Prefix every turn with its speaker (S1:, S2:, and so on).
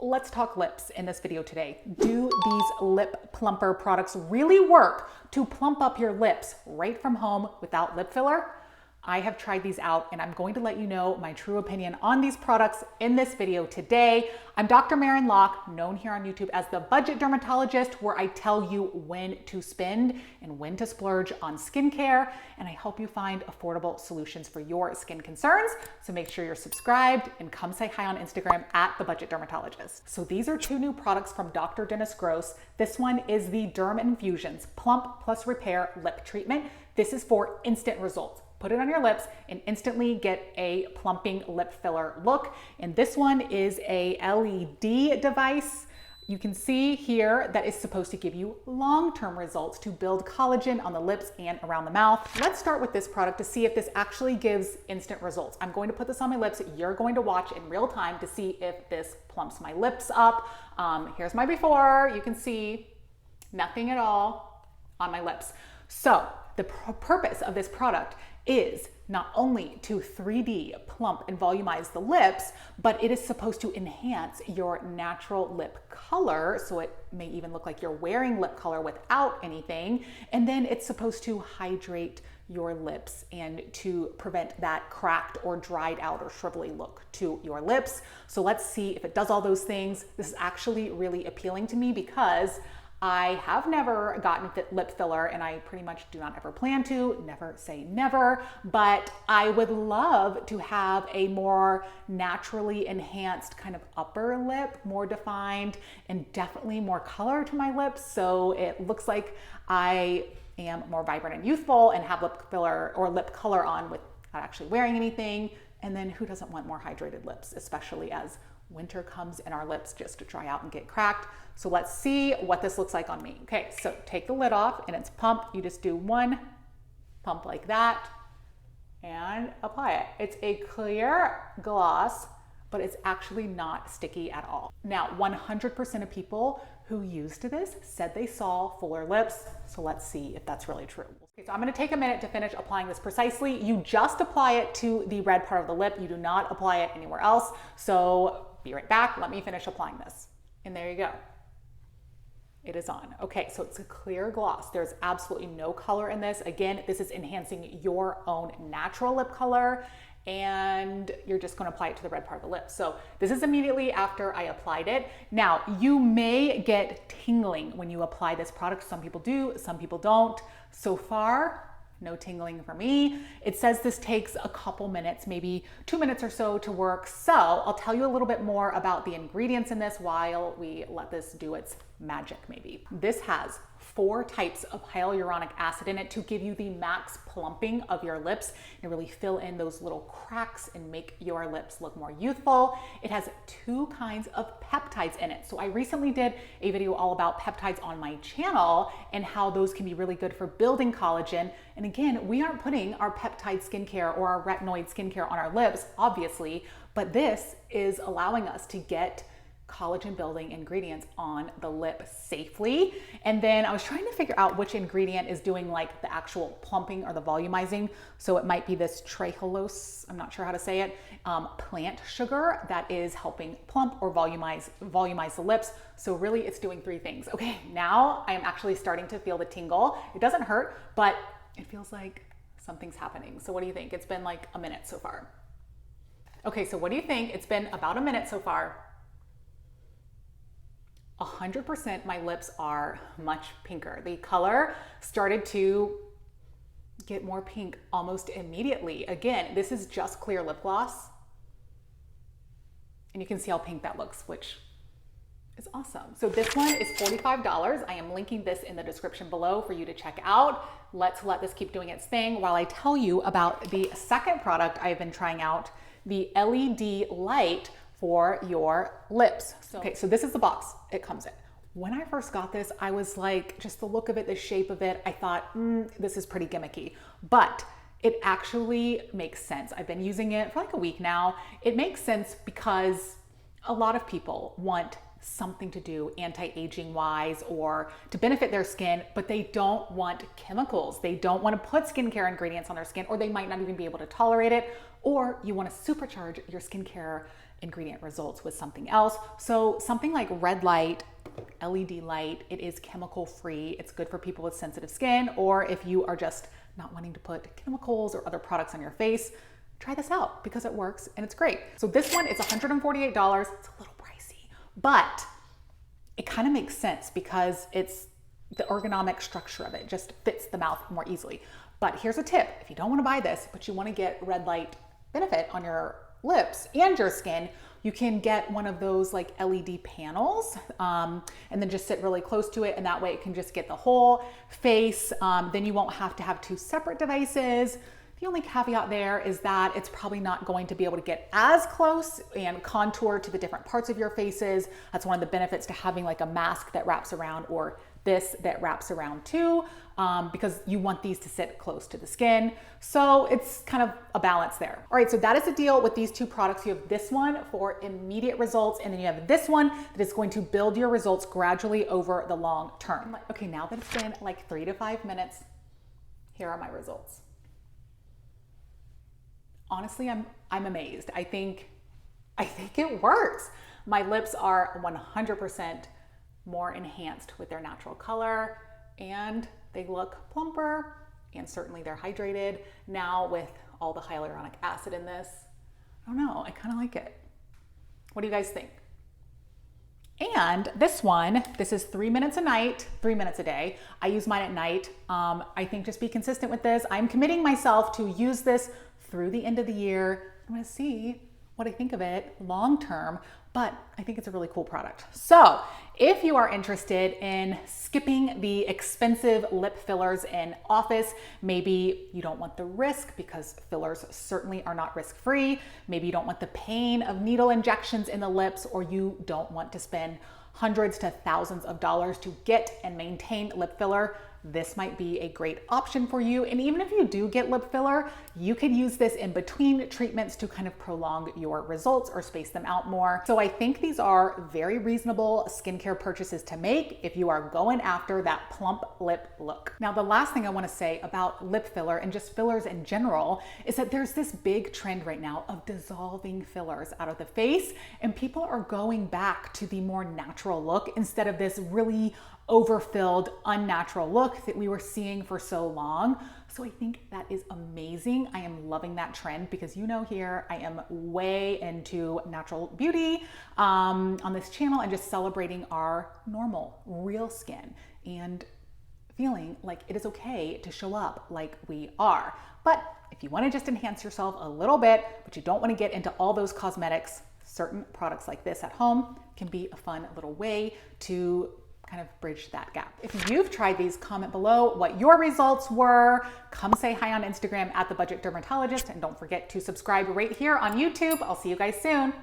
S1: let's talk lips in this video today. Do these lip plumper products really work to plump up your lips right from home without lip filler? I have tried these out and I'm going to let you know my true opinion on these products in this video today. I'm Dr. Maren Locke, known here on YouTube as the Budget Dermatologist, where I tell you when to spend and when to splurge on skincare, and I help you find affordable solutions for your skin concerns. So make sure you're subscribed and come say hi on Instagram at the Budget Dermatologist. So these are two new products from Dr. Dennis Gross. This one is the Derm Infusions Plump Plus Repair Lip Treatment. This is for instant results. Put it on your lips and instantly get a plumping lip filler look. And this one is a LED device. You can see here that is supposed to give you long-term results to build collagen on the lips and around the mouth. Let's start with this product to see if this actually gives instant results. I'm going to put this on my lips. You're going to watch in real time to see if this plumps my lips up. Here's my before. You can see nothing at all on my lips. So the purpose of this product is not only to 3D plump and volumize the lips, but it is supposed to enhance your natural lip color. So it may even look like you're wearing lip color without anything. And then it's supposed to hydrate your lips and to prevent that cracked or dried out or shrivelly look to your lips. So let's see if it does all those things. This is actually really appealing to me because I have never gotten lip filler and I pretty much do not ever plan to, never say never, but I would love to have a more naturally enhanced kind of upper lip, more defined and definitely more color to my lips. So it looks like I am more vibrant and youthful and have lip filler or lip color on without actually wearing anything. And then who doesn't want more hydrated lips, especially as winter comes and our lips just dry out and get cracked. So let's see what this looks like on me. Okay, so take the lid off and it's pump. You just do one pump like that and apply it. It's a clear gloss, but it's actually not sticky at all. Now, 100% of people who used this said they saw fuller lips. So let's see if that's really true. Okay, so I'm gonna take a minute to finish applying this precisely. You just apply it to the red part of the lip. You do not apply it anywhere else. So be right back. Let me finish applying this. And there you go. It is on. Okay, so it's a clear gloss. There's absolutely no color in this. Again, this is enhancing your own natural lip color and you're just going to apply it to the red part of the lip. So this is immediately after I applied it. Now, you may get tingling when you apply this product. Some people do, some people don't. So far, no tingling for me. It says this takes a couple minutes, maybe 2 minutes or so to work. So I'll tell you a little bit more about the ingredients in this while we let this do its magic maybe. This has 4 types of hyaluronic acid in it to give you the max plumping of your lips and really fill in those little cracks and make your lips look more youthful. It has 2 kinds of peptides in it. So I recently did a video all about peptides on my channel and how those can be really good for building collagen. And again, we aren't putting our peptide skincare or our retinoid skincare on our lips, obviously, but this is allowing us to get collagen building ingredients on the lip safely. And then I was trying to figure out which ingredient is doing like the actual plumping or the volumizing. So it might be this trehalose, I'm not sure how to say it, plant sugar that is helping plump or volumize the lips. So really it's doing 3 things. Okay, now I am actually starting to feel the tingle. It doesn't hurt, but it feels like something's happening. So what do you think? It's been like a minute so far. Okay, so what do you think? It's been about a minute so far. 100% my lips are much pinker. The color started to get more pink almost immediately. Again, this is just clear lip gloss. And you can see how pink that looks, which is awesome. So this one is $45. I am linking this in the description below for you to check out. Let's let this keep doing its thing while I tell you about the second product I've been trying out, the LED light for your lips. Okay, so this is the box it comes in. When I first got this, I was like, just the look of it, the shape of it, I thought, this is pretty gimmicky, but it actually makes sense. I've been using it for like a week now. It makes sense because a lot of people want something to do anti-aging wise or to benefit their skin, but they don't want chemicals. They don't want to put skincare ingredients on their skin, or they might not even be able to tolerate it, or you want to supercharge your skincare ingredient results with something else. So something like red light, LED light, it is chemical free. It's good for people with sensitive skin, or if you are just not wanting to put chemicals or other products on your face, try this out because it works and it's great. So this one is $148. It's a little pricey, but it kind of makes sense because it's the ergonomic structure of it just fits the mouth more easily. But here's a tip. If you don't want to buy this, but you want to get red light benefit on your lips and your skin, you can get one of those like LED panels and then just sit really close to it, and that way it can just get the whole face. Then you won't have to have two separate devices. The only caveat there is that it's probably not going to be able to get as close and contour to the different parts of your faces. That's one of the benefits to having like a mask that wraps around, or this that wraps around too, because you want these to sit close to the skin. So it's kind of a balance there. All right, so that is the deal with these two products. You have this one for immediate results, and then you have this one that is going to build your results gradually over the long term. Okay, now that it's been like 3 to 5 minutes, here are my results. Honestly, I'm amazed. I think it works. My lips are 100% more enhanced with their natural color, and they look plumper, and certainly they're hydrated. Now with all the hyaluronic acid in this, I don't know, I kind of like it. What do you guys think? And this one, this is 3 minutes a night, 3 minutes a day. I use mine at night. I think just be consistent with this. I'm committing myself to use this through the end of the year. I'm gonna see what I think of it long term, but I think it's a really cool product. So if you are interested in skipping the expensive lip fillers in office, maybe you don't want the risk because fillers certainly are not risk-free. Maybe you don't want the pain of needle injections in the lips, or you don't want to spend hundreds to thousands of dollars to get and maintain lip filler, this might be a great option for you. And even if you do get lip filler, you could use this in between treatments to kind of prolong your results or space them out more. So I think these are very reasonable skincare purchases to make if you are going after that plump lip look. Now, the last thing I want to say about lip filler and just fillers in general is that there's this big trend right now of dissolving fillers out of the face, and people are going back to the more natural look instead of this really overfilled, unnatural look that we were seeing for so long. So I think that is amazing. I am loving that trend because, you know, here I am way into natural beauty on this channel and just celebrating our normal, real skin and feeling like it is okay to show up like we are. But if you want to just enhance yourself a little bit, but you don't want to get into all those cosmetics, certain products like this at home can be a fun little way to kind of bridge that gap. If you've tried these, comment below what your results were. Come say hi on Instagram at The Budget Dermatologist, and don't forget to subscribe right here on YouTube. I'll see you guys soon.